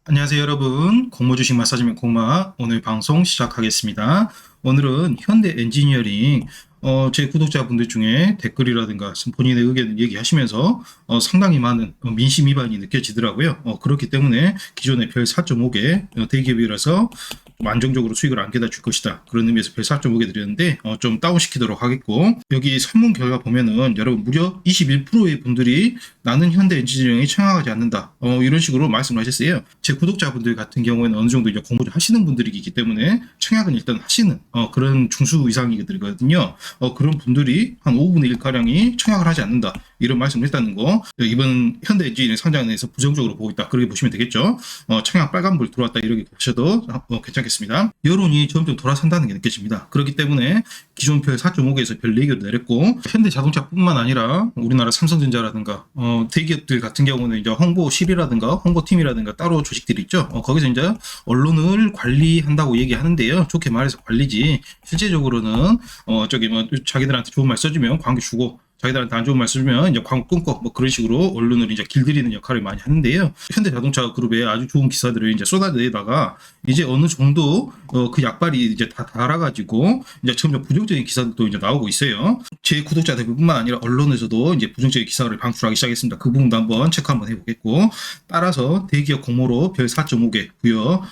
안녕하세요 여러분, 공모주식 마사지맨 공마 오늘 방송 시작하겠습니다. 오늘은 현대 엔지니어링 제 구독자분들 중에 댓글이라든가 본인의 의견을 얘기하시면서 상당히 많은 민심 위반이 느껴지더라고요. 그렇기 때문에 기존의 별 4.5개 대기업이라서 안정적으로 수익을 안겨다 줄 것이다, 그런 의미에서 별 4.5개 드렸는데 좀 다운시키도록 하겠고, 여기 설문 결과 보면은 여러분 무려 21%의 분들이 나는 현대 엔지니어링에 청약하지 않는다, 이런 식으로 말씀을 하셨어요. 제 구독자분들 같은 경우에는 어느 정도 이제 공부를 하시는 분들이기 때문에 청약은 일단 하시는 그런 중수 이상이거든요. 그런 분들이 한 5분의 1가량이 청약을 하지 않는다, 이런 말씀을 했다는 거, 이번 현대 엔지니어링 상장에 대해서 부정적으로 보고 있다, 그렇게 보시면 되겠죠. 청약 빨간불 들어왔다, 이렇게 보셔도 괜찮겠습니다. 여론이 점점 돌아선다는 게 느껴집니다. 그렇기 때문에 기존 별 4.5개에서 별 4개로 내렸고, 현대자동차뿐만 아니라 우리나라 삼성전자라든가 대기업들 같은 경우는 이제 홍보실이라든가 홍보팀이라든가 따로 조직들이 있죠. 거기서 이제 언론을 관리한다고 얘기하는데요. 좋게 말해서 관리지, 실제적으로는 자기들한테 좋은 말 써주면 광고 주고, 자기들한테 안 좋은 말 쓰면 이제 광고 끊고, 그런 식으로 언론을 이제 길들이는 역할을 많이 하는데요. 현대자동차 그룹에 아주 좋은 기사들을 이제 쏟아내다가 이제 어느 정도 그 약발이 이제 다 달아가지고 이제 점점 부정적인 기사들도 이제 나오고 있어요. 제 구독자들뿐만 아니라 언론에서도 이제 부정적인 기사를 방출하기 시작했습니다. 그 부분도 한번 체크 한번 해보겠고, 따라서 대기업 공모로 별 4.5개 부여,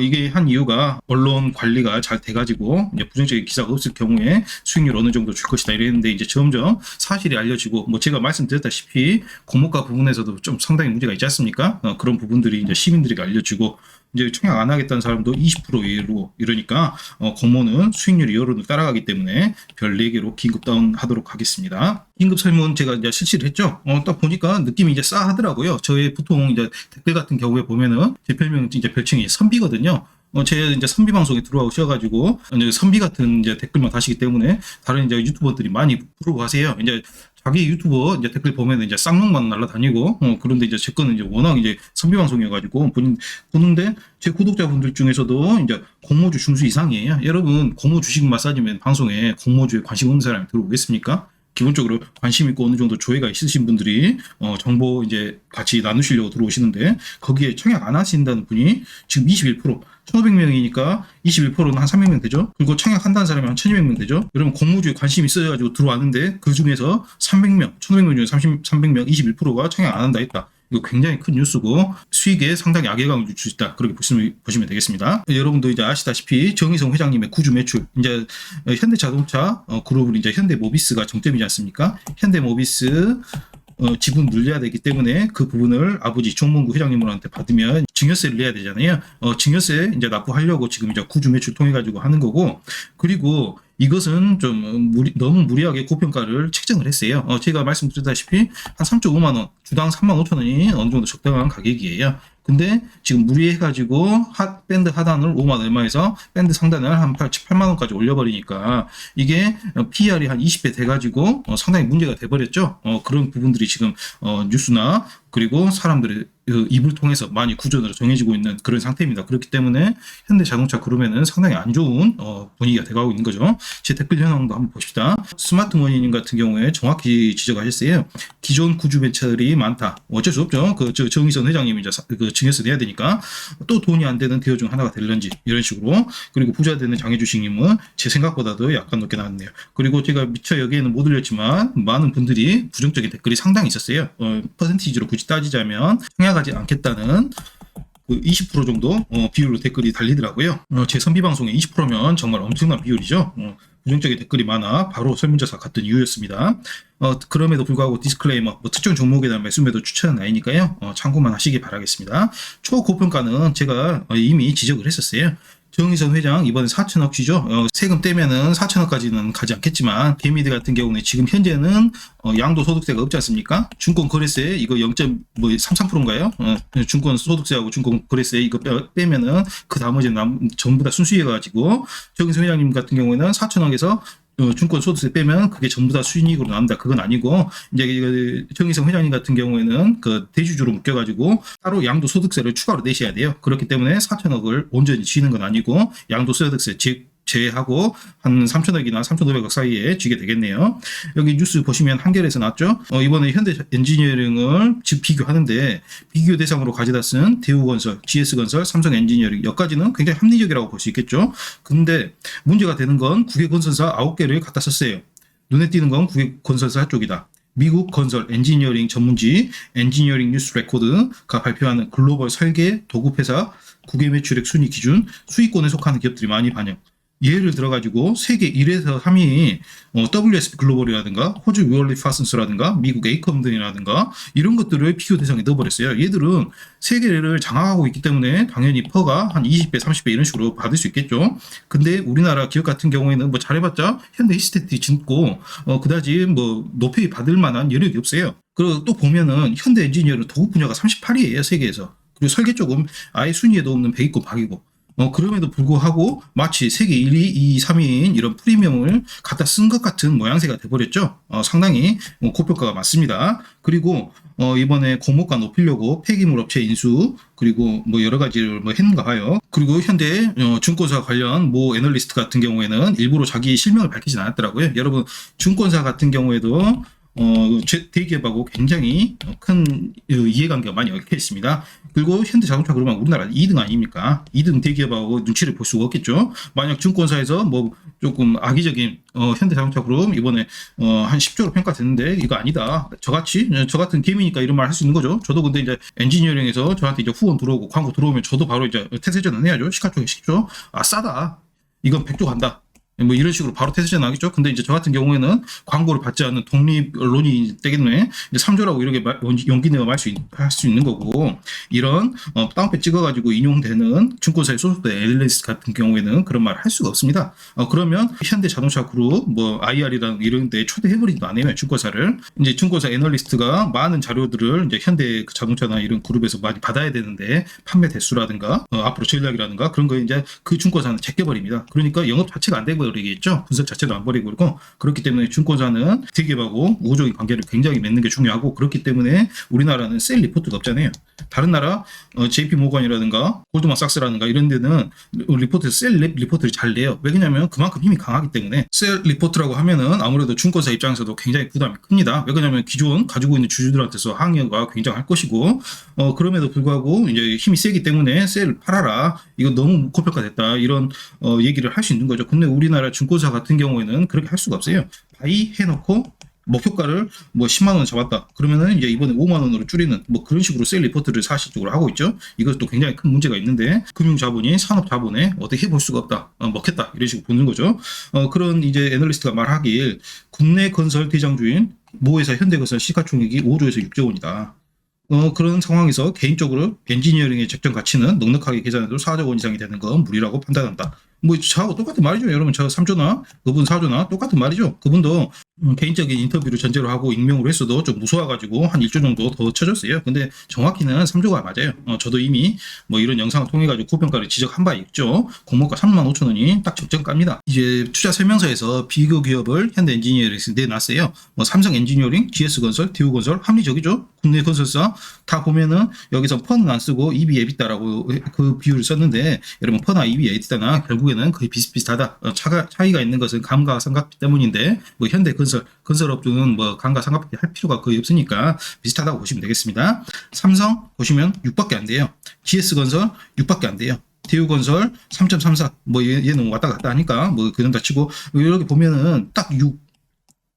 이게 한 이유가 언론 관리가 잘 돼가지고 이제 부정적인 기사가 없을 경우에 수익률 어느 정도 줄 것이다, 이랬는데 이제 점점 사실이 알려지고, 제가 말씀드렸다시피 공모가 부분에서도 좀 상당히 문제가 있지 않습니까? 그런 부분들이 이제 시민들에게 알려지고, 이제 청약 안 하겠다는 사람도 20% 이내로, 이러니까 공모는 수익률이 여론을 따라가기 때문에 별 4개로 긴급 다운하도록 하겠습니다. 긴급 설문 제가 이제 실시를 했죠. 딱 보니까 느낌이 이제 싸하더라고요. 저의 보통 이제 댓글 같은 경우에 보면은 제 별명 이제 별칭이 선비거든요. 제 이제 선비 방송에 들어오셔가지고 이제 선비 같은 이제 댓글만 다시기 때문에 다른 이제 유튜버들이 많이 부러워하세요. 이제 자기 유튜버 이제 댓글 보면 이제 쌍욕만 날라다니고, 그런데 이제 제 거는 이제 워낙 이제 선비 방송이어가지고 보는데, 제 구독자분들 중에서도 이제 공모주 중수 이상이에요. 여러분, 공모 주식 마사지맨 방송에 공모주에 관심 없는 사람이 들어오겠습니까? 기본적으로 관심 있고 어느 정도 조회가 있으신 분들이 정보 이제 같이 나누시려고 들어오시는데, 거기에 청약 안 하신다는 분이 지금 21%, 1,500명이니까 21%는 한 300명 되죠. 그리고 청약한다는 사람이 한 1,200명 되죠. 여러분, 공모주에 관심 있어가지고 들어왔는데 그 중에서 300명, 1,500명 중에 300명, 21%가 청약 안 한다 했다. 이거 굉장히 큰 뉴스고 수익에 상당히 악영향을 줄 수 있다, 그렇게 보시면 되겠습니다. 여러분도 이제 아시다시피 정의성 회장님의 구주 매출, 이제 현대자동차 그룹을 이제 현대모비스가 정점이지 않습니까? 현대모비스 지분 늘려야 되기 때문에 그 부분을 아버지 정몽구 회장님한테 받으면 증여세를 내야 되잖아요. 증여세 이제 납부하려고 지금 이제 구주 매출 통해 가지고 하는 거고, 그리고 이것은 좀 너무 무리하게 고평가를 책정을 했어요. 제가 말씀드렸다시피 한 3.5만 원, 주당 35,000원이 어느 정도 적당한 가격이에요. 근데 지금 무리해가지고 밴드 하단을 5만 얼마에서 밴드 상단을 한 8만 원까지 올려버리니까 이게 PR이 한 20배 돼가지고 상당히 문제가 돼버렸죠. 그런 부분들이 지금 뉴스나 그리고 사람들의 입을 통해서 많이 구조로 정해지고 있는 그런 상태입니다. 그렇기 때문에 현대자동차 그룹에는 상당히 안 좋은 분위기가 돼가고 있는 거죠. 제 댓글 현황도 한번 봅시다. 스마트머니님 같은 경우에 정확히 지적하셨어요. 기존 구주 매출이 많다. 어쩔 수 없죠. 정의선 회장님이 이제 증여세 내야 되니까 또 돈이 안 되는 대여 중 하나가 될런지, 이런 식으로. 그리고 부자 되는 장혜주식님은 제 생각보다도 약간 높게 나왔네요. 그리고 제가 미처 여기에는 못 올렸지만 많은 분들이 부정적인 댓글이 상당히 있었어요. 퍼센티지로 굳이 따지자면 청약하지 않겠다는 그 20% 정도 비율로 댓글이 달리더라고요. 제 선비 방송에 20%면 정말 엄청난 비율이죠. 부정적인 댓글이 많아 바로 설문조사 갔던 이유였습니다. 그럼에도 불구하고 디스클레이머, 특정 종목에 대한 매수매도 추천은 아니니까요. 참고만 하시기 바라겠습니다. 초고평가는 제가 이미 지적을 했었어요. 정의선 회장 이번에 4천억 쥐죠. 세금 떼면은 4천억까지는 가지 않겠지만, 개미들 같은 경우는 지금 현재는 양도소득세가 없지 않습니까? 증권거래세 이거 0.33%인가요? 증권소득세하고 증권거래세 이거 빼면은 그 나머지는 전부 다 순수해가지고, 정의선 회장님 같은 경우에는 4천억에서 증권 소득세 빼면 그게 전부 다 수익으로 나온다, 그건 아니고, 이제 정의성 회장님 같은 경우에는 그 대주주로 묶여가지고 따로 양도소득세를 추가로 내셔야 돼요. 그렇기 때문에 4천억을 온전히 쥐는 건 아니고, 양도소득세 즉 제외하고 한 3천억이나 3,500억 사이에 지게 되겠네요. 여기 뉴스 보시면 한겨레에서 나왔죠. 이번에 현대 엔지니어링을 즉 비교하는데 비교 대상으로 가져다 쓴 대우건설, GS건설, 삼성엔지니어링 여기까지는 굉장히 합리적이라고 볼 수 있겠죠. 근데 문제가 되는 건 국외 건설사 9개를 갖다 썼어요. 눈에 띄는 건 국외 건설사 쪽이다. 미국 건설 엔지니어링 전문지 엔지니어링 뉴스 레코드가 발표하는 글로벌 설계 도급회사 국외 매출액 순위 기준 수익권에 속하는 기업들이 많이 반영. 예를 들어가지고 세계 1에서 3위 WSP 글로벌이라든가 호주 뮤얼리 파슨스라든가 미국 에이컴등이라든가 이런 것들을 비교 대상에 넣어버렸어요. 얘들은 세계를 장악하고 있기 때문에 당연히 퍼가 한 20배, 30배 이런 식으로 받을 수 있겠죠. 근데 우리나라 기업 같은 경우에는 뭐 잘해봤자 현대 히스테틱 짓고 그다지 뭐 높이 받을 만한 여력이 없어요. 그리고 또 보면은 현대 엔지니어링 도급 분야가 38위예요 세계에서. 그리고 설계 쪽은 아예 순위에도 없는 100위권 박이고. 그럼에도 불구하고 마치 세계 1위, 2위, 3위인 이런 프리미엄을 갖다 쓴 것 같은 모양새가 돼버렸죠. 상당히 고평가가 맞습니다. 그리고 이번에 공모가 높이려고 폐기물 업체 인수 그리고 뭐 여러 가지를 뭐 했는가 봐요. 그리고 현대 증권사 관련 모 애널리스트 같은 경우에는 일부러 자기 실명을 밝히진 않았더라고요. 여러분 증권사 같은 경우에도 대기업하고 굉장히 큰 이해관계가 많이 얽혀 있습니다. 그리고 현대자동차 그러면 우리나라 2등 아닙니까? 2등 대기업하고 눈치를 볼 수가 없겠죠. 만약 증권사에서 뭐 조금 악의적인 현대자동차 그룹 이번에 한 10조로 평가됐는데 이거 아니다. 저 같은 개미니까 이런 말 할 수 있는 거죠. 저도 근데 이제 엔지니어링에서 저한테 이제 후원 들어오고 광고 들어오면 저도 바로 이제 태세전환 해야죠. 시가총액 10조. 싸다. 이건 100조 간다. 뭐 이런 식으로 바로 태세전 나겠죠. 근데 이제 저 같은 경우에는 광고를 받지 않는 독립 언론이 때문에 3조라고 이렇게 용기 내어 할 수 있는 거고 이런 다운표 찍어가지고 인용되는 증권사에 소속된 애널리스트 같은 경우에는 그런 말을 할 수가 없습니다. 그러면 현대자동차 그룹 뭐 IR이랑 이런 데 초대해버리지도 않아요. 증권사를 이제 증권사 애널리스트가 많은 자료들을 이제 현대 자동차나 이런 그룹에서 많이 받아야 되는데 판매 대수라든가 앞으로 전략이라든가 그런 거 이제 그 증권사는 제껴버립니다. 그러니까 영업 자체가 안 되고 버리겠죠. 분석 자체도 안 버리고 그러고 그렇기 때문에 증권사는 대기업하고 우호적인 관계를 굉장히 맺는 게 중요하고 그렇기 때문에 우리나라는 셀 리포트가 없잖아요. 다른 나라 JP 모건이라든가 골드만삭스라든가 이런 데는 셀 리포트를 잘 내요. 왜냐하면 그만큼 힘이 강하기 때문에 셀 리포트라고 하면은 아무래도 증권사 입장에서도 굉장히 부담이 큽니다. 왜냐하면 기존 가지고 있는 주주들한테서 항의가 굉장할 것이고 그럼에도 불구하고 이제 힘이 세기 때문에 셀 팔아라. 이거 너무 고평가됐다. 이런 얘기를 할 수 있는 거죠. 근데 우리나라 증권사 같은 경우에는 그렇게 할 수가 없어요. 바이 해놓고 목표가를 뭐 10만 원 잡았다. 그러면은 이제 이번에 5만 원으로 줄이는 뭐 그런 식으로 셀 리포트를 사실적으로 하고 있죠. 이것도 굉장히 큰 문제가 있는데 금융자본이 산업자본에 어떻게 해볼 수가 없다. 먹혔다. 이런 식으로 보는 거죠. 그런 이제 애널리스트가 말하길 국내 건설 대장주인 모회사 현대건설 시가총액이 5조에서 6조 원이다. 그런 상황에서 개인적으로 엔지니어링의 적정 가치는 넉넉하게 계산해도 4조 원 이상이 되는 건 무리라고 판단한다. 뭐 저하고 똑같은 말이죠. 여러분 저 3조나 그분 4조나 똑같은 말이죠. 그분도 개인적인 인터뷰를 전제로 하고 익명으로 했어도 좀 무서워가지고 한 1조 정도 더 쳐줬어요. 근데 정확히는 3조가 맞아요. 저도 이미 뭐 이런 영상을 통해 가지고 고평가를 지적한 바 있죠. 공모가 35,000원이 딱 적정가입니다. 이제 투자 설명서에서 비교 기업을 현대 엔지니어링에서 내놨어요. 뭐 삼성 엔지니어링, GS건설, 대우건설 합리적이죠. 국내 건설사 다 보면은 여기서 펀은 안 쓰고 EV 에비타라고 그 비율을 썼는데 여러분 펀나 EV 에비타나 결국에는 거의 비슷비슷하다. 차이가 있는 것은 감가상각비 때문인데 뭐 현대 건설업주는 뭐 감가상각비 할 필요가 거의 없으니까 비슷하다고 보시면 되겠습니다. 삼성 보시면 6밖에 안 돼요. GS건설 6밖에 안 돼요. 대우건설 3.34 뭐 얘는 왔다 갔다 하니까 뭐 그런 다 치고 이렇게 보면은 딱 6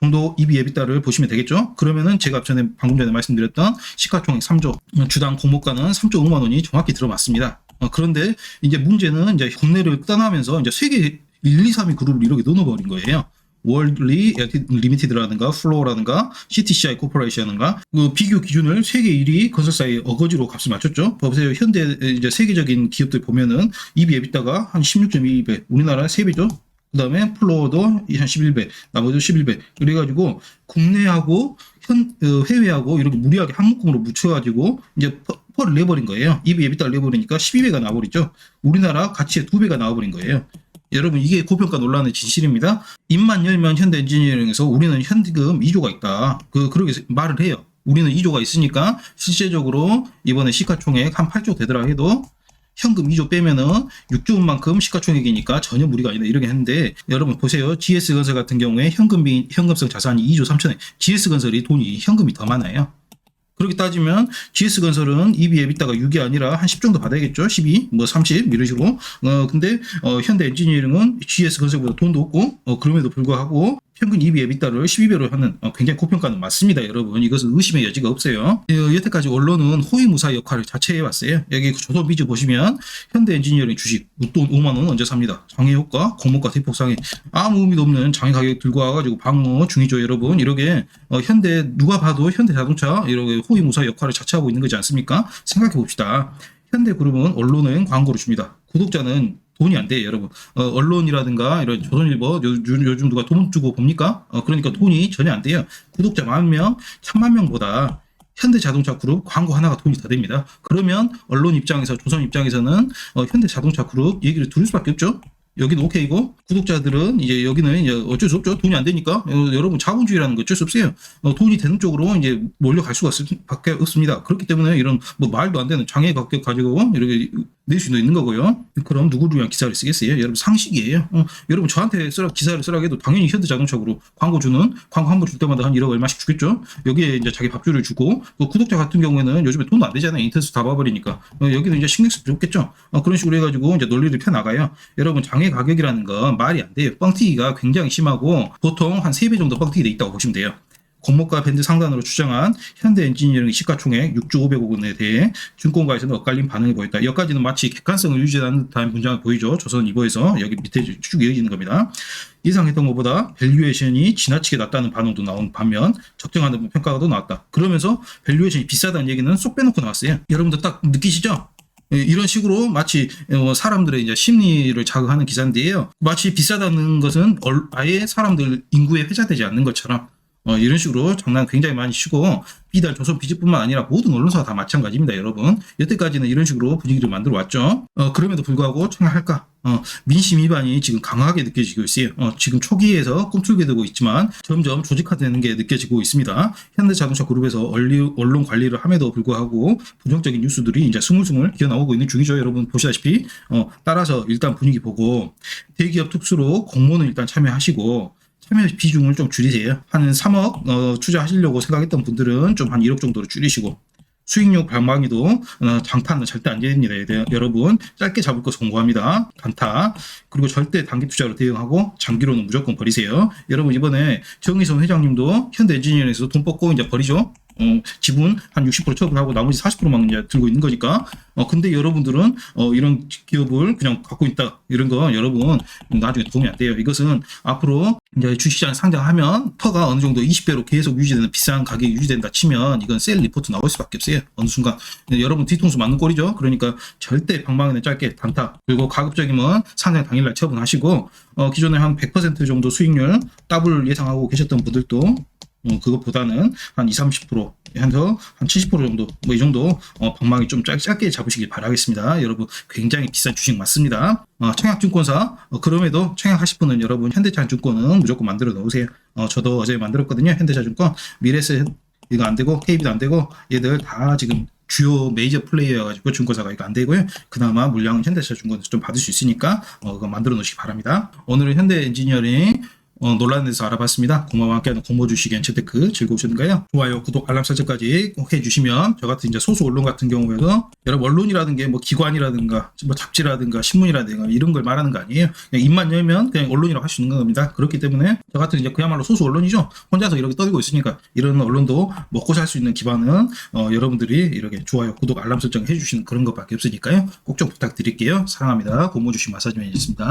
정도 EV 에비타를 보시면 되겠죠. 그러면은 제가 방금 전에 말씀드렸던 시가총액 3조 주당 공모가는 3조 5만 원이 정확히 들어맞습니다. 그런데 이제 문제는 이제 국내를 떠나면서 이제 세계 1, 2, 3위 그룹을 이렇게 넣어버린 거예요. 월드리 리미티드라든가 플로어라든가 CTCI 코퍼레이션인가 그 비교 기준을 세계 1위 건설사의 어거지로 값을 맞췄죠. 보세요. 현대 이제 세계적인 기업들 보면은 EV 에비타가 한 16.2배, 우리나라 3배죠. 그 다음에 플로어도 한 11배, 나머지도 11배. 그래가지고 국내하고 해외하고 이렇게 무리하게 한묶음으로 묻혀가지고 이제 펄을 내버린 거예요. EV 에비타를 내버리니까 12배가 나와버리죠. 우리나라 가치의 2배가 나와버린 거예요. 여러분 이게 고평가 논란의 진실입니다. 입만 열면 현대 엔지니어링에서 우리는 현금 2조가 있다. 그렇게 말을 해요. 우리는 2조가 있으니까 실제적으로 이번에 시가총액 한 8조 되더라 해도 현금 2조 빼면은 6조 원만큼 시가총액이니까 전혀 무리가 아니다 이렇게 했는데 여러분 보세요. GS건설 같은 경우에 현금성 자산이 2조 3천억, GS건설이 돈이 현금이 더 많아요. 그렇게 따지면 GS건설은 EV/EBITDA가 6이 아니라 한 10 정도 받아야겠죠. 12, 뭐 30 이런 식으로. 근데 현대 엔지니어링은 GS건설보다 돈도 없고 그럼에도 불구하고 평균 EV/EBITDA를 12배로 하는 굉장히 고평가는 맞습니다. 여러분 이것은 의심의 여지가 없어요. 여태까지 언론은 호위무사 역할을 자체해 왔어요. 여기 조선비즈 보시면 현대 엔지니어링 주식 웃돈 5만 원 언제 삽니다. 장애효과, 공모가 대폭상해, 아무 의미도 없는 장애 가격 들고 와가지고 방어 중이죠. 여러분 이렇게 현대 누가 봐도 현대자동차 이렇게 호위무사 역할을 자체하고 있는 거지 않습니까? 생각해 봅시다. 현대그룹은 언론은 광고를 줍니다. 구독자는 돈이 안 돼요, 여러분. 언론이라든가 이런 조선일보 요즘 누가 돈 주고 봅니까? 그러니까 돈이 전혀 안 돼요. 구독자 10,000명, 10,000명보다 현대자동차 그룹 광고 하나가 돈이 더 됩니다. 그러면 언론 입장에서 조선 입장에서는 현대자동차 그룹 얘기를 들을 수밖에 없죠. 여기는 오케이고 구독자들은 이제 여기는 이제 어쩔 수 없죠. 돈이 안 되니까 여러분 자본주의라는 거 어쩔 수 없어요. 돈이 되는 쪽으로 이제 몰려갈 수가 밖에 없습니다. 그렇기 때문에 이런 뭐 말도 안 되는 장애 가격 가지고 이렇게 낼 수도 있는 거고요. 그럼 누구를 위한 기사를 쓰겠어요? 여러분 상식이에요. 여러분 저한테 기사를 쓰라고 해도 당연히 현대자동차로 광고 한번 줄 때마다 한 1억 얼마씩 주겠죠. 여기에 이제 자기 밥줄을 주고 구독자 같은 경우에는 요즘에 돈도 안 되잖아요. 인터넷 다 봐버리니까 여기는 이제 신경 쓸 필요 없겠죠. 그런 식으로 해가지고 이제 논리를 펴 나가요. 여러분 장애 가격이라는 건 말이 안 돼요. 뻥튀기가 굉장히 심하고 보통 한 3배 정도 뻥튀기 돼 있다고 보시면 돼요. 공모가 밴드 상단으로 추정한 현대 엔지니어링 시가총액 6조 500억 원에 대해 증권가에서는 엇갈린 반응을 보였다. 여기까지는 마치 객관성을 유지하는 듯한 문장을 보이죠. 조선일보에서 여기 밑에 쭉 이어지는 겁니다. 예상했던 것보다 밸류에이션이 지나치게 낮다는 반응도 나온 반면 적정하다는 평가가 더 나왔다. 그러면서 밸류에이션이 비싸다는 얘기는 쏙 빼놓고 나왔어요. 여러분들 딱 느끼시죠? 이런 식으로 마치 사람들의 이제 심리를 자극하는 기사인데요. 마치 비싸다는 것은 아예 사람들 인구에 회자되지 않는 것처럼 이런 식으로 장난 굉장히 많이 치고 비단 조선비즈뿐만 아니라 모든 언론사가 다 마찬가지입니다. 여러분 여태까지는 이런 식으로 분위기를 만들어 왔죠. 그럼에도 불구하고 청약할까? 민심 위반이 지금 강하게 느껴지고 있어요. 지금 초기에서 꿈틀게 되고 있지만 점점 조직화되는 게 느껴지고 있습니다. 현대자동차 그룹에서 언론 관리를 함에도 불구하고 부정적인 뉴스들이 이제 스물스물 기어나오고 있는 중이죠. 여러분 보시다시피 따라서 일단 분위기 보고 대기업 특수로 공모는 일단 참여하시고 참여 비중을 좀 줄이세요. 한 3억 투자하시려고 생각했던 분들은 좀 한 1억 정도로 줄이시고 수익률 방망이도 장타는 절대 안 됩니다. 여러분 짧게 잡을 거 권고합니다. 단타 그리고 절대 단기 투자로 대응하고 장기로는 무조건 버리세요. 여러분 이번에 정의선 회장님도 현대 엔지니어링에서 돈 뽑고 이제 버리죠. 지분 한 60% 처분하고 나머지 40%만 이제 들고 있는 거니까. 근데 여러분들은 이런 기업을 그냥 갖고 있다 이런 거 여러분 나중에 도움이 안 돼요. 이것은 앞으로 이제 주식시장에 상장하면 퍼가 어느 정도 20배로 계속 유지되는 비싼 가격이 유지된다 치면 이건 셀 리포트 나올 수밖에 없어요. 어느 순간 여러분 뒤통수 맞는 꼴이죠. 그러니까 절대 방망이는 짧게 단타 그리고 가급적이면 상장 당일날 처분하시고 기존에 한 100% 정도 수익률 더블 예상하고 계셨던 분들도 그것보다는 한 20, 30% 해서 한 70% 정도 뭐 이 정도 방망이 좀 짧게 잡으시길 바라겠습니다. 여러분 굉장히 비싼 주식 맞습니다. 청약증권사 그럼에도 청약하실 분은 여러분 현대차증권은 무조건 만들어 놓으세요. 저도 어제 만들었거든요. 현대차증권 미래에셋 이거 안 되고 KB도 안 되고 얘들 다 지금 주요 메이저 플레이어여가지고 증권사가 이거 안 되고요. 그나마 물량은 현대차증권에서 좀 받을 수 있으니까 그거 만들어 놓으시기 바랍니다. 오늘은 현대 엔지니어링 논란에 대해서 알아봤습니다. 공모와 함께하는 공모주식 엔체테크 즐거우셨는가요? 좋아요, 구독, 알람 설정까지 꼭 해주시면 저 같은 이제 소수 언론 같은 경우에도 여러분 언론이라는 게 뭐 기관이라든가 뭐 잡지라든가 신문이라든가 이런 걸 말하는 거 아니에요. 그냥 입만 열면 그냥 언론이라고 할 수 있는 겁니다. 그렇기 때문에 저 같은 이제 그야말로 소수 언론이죠. 혼자서 이렇게 떠들고 있으니까 이런 언론도 먹고 살 수 있는 기반은 여러분들이 이렇게 좋아요, 구독, 알람 설정 해주시는 그런 것밖에 없으니까요. 꼭 좀 부탁드릴게요. 사랑합니다. 공모주식 마사지맨이었습니다.